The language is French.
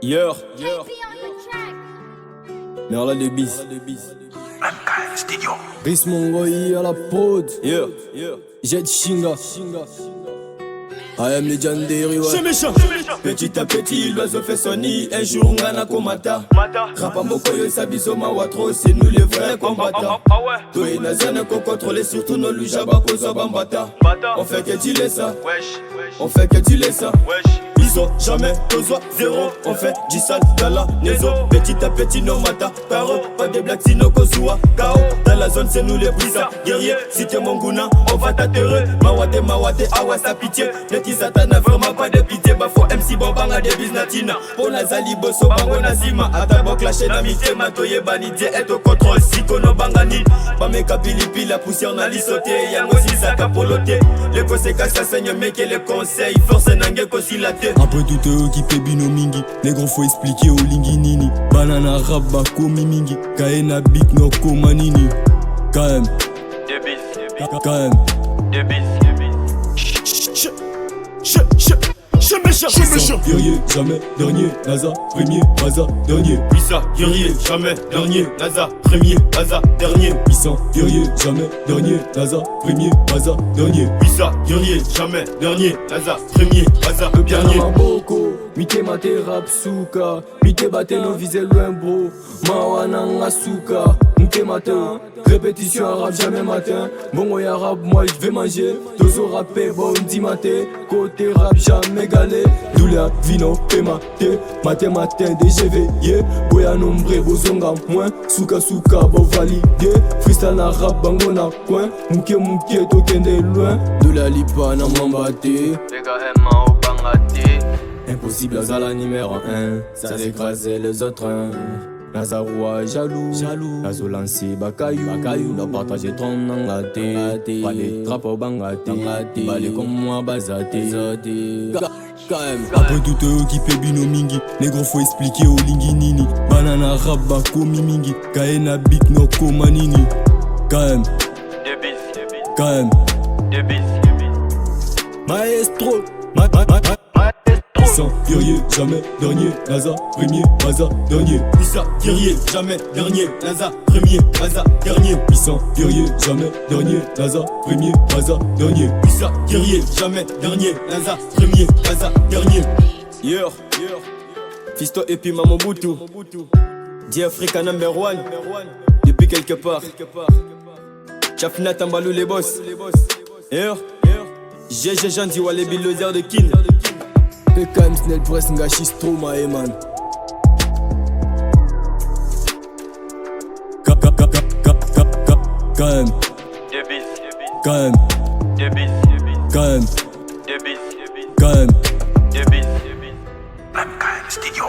Hier, Merla de bis. MKM Studio. Chris Mongoï à la prod. Yeah, Jet Shinga. I am legendary, ouais. C'est méchant. Petit à petit, l'oiseau fait son nid. Un jour, on a komata. Rapamokoyo, Sabizoma, Watro, c'est nous les vrais combattants. Toi, Nazana, qu'on contrôle surtout nos lujaba, Kozo, Bambata. On fait que tu laisses ça. On fait que tu laisses ça. Iso, jamais, Kozo, zéro. On fait du sale dans la maison. Petit à petit, no mata. Paro, pas de black, sino Kozua. Kao, dans la zone, c'est nous les brisa. Guerrier, si t'es mon gouna, on va t'atterrer. Mawate, awa, sa pitié. Neti satana, vraiment pas de pitié. Bafo MC, bobanga, de biznatina. Pour Nazali, bosso, bango, nazima. Atabo, clashé, namité, matoye, banidie. Et au contrôle, si kono, bangani. Pameka, pilipi, la poussière, n'a sauté. Yango, si ça capoloté. Les conséquences, ça saigne, mec, et les conseils. Force, n'angue, kosilaté. Après tout eux qui fait binomingi. Les gros faut expliquer au linginini. Banana rabba komi mingi. Kaena big no komanini. KM KM Je méchant. Guerrier, jamais dernier. NASA, premier, Baza, dernier. Puissant, guerrier, jamais dernier. NASA, premier, Baza, dernier. Puissant, guerrier, jamais dernier. NASA, premier, Baza, dernier. Puissant, guerrier, jamais dernier. NASA, premier, Baza, le dernier. Maboko, mite mate rap suka. Mite bate no vise loin bro. Mawana ngasuka. Mite mate, répétition arabe jamais matin. Bon ya rap, moi je vais manger. Dozo rappé, bon matin. Côté rap jamais galé. Doula vino pemate. Matin DGV yeah. Boya nombre bozonga moins. Suka bo validé. Freestyle na rap bango na coin. Mouke tokende loin. Doula lipa na mambate. PKM au Bangati. Impossible à la numéro 1. Ça écrasait les autres. Nazaroua jaloux. Nazo lancé Bakayou. N'a partagé ton nangaté. Pas de trappes au Bangati. Balé comme moi bazaté. Après tout eux qui fait binomingi. Les gros faut expliquer au linginini. Banana rabba komi mingi. Kaena big no komanini. KM Maestro. Puissant, guerrier, jamais dernier. NASA, premier, Baza, dernier. Puissant, guerrier, jamais dernier. NASA, premier, Baza, dernier. Puissant, guerrier, jamais dernier. NASA, premier, Baza, dernier. Puissant, guerrier, jamais dernier. NASA, premier, Baza, dernier. Yeah, Fisto et puis Maman Boutou. Dit Africa number one. Depuis quelque part. Chafina Tambalou les boss. Yeah, GG Jean dit Walebi Lozer de Kin. PKM Snell Press Ngashi Stroma Eman. KM MKM Studio.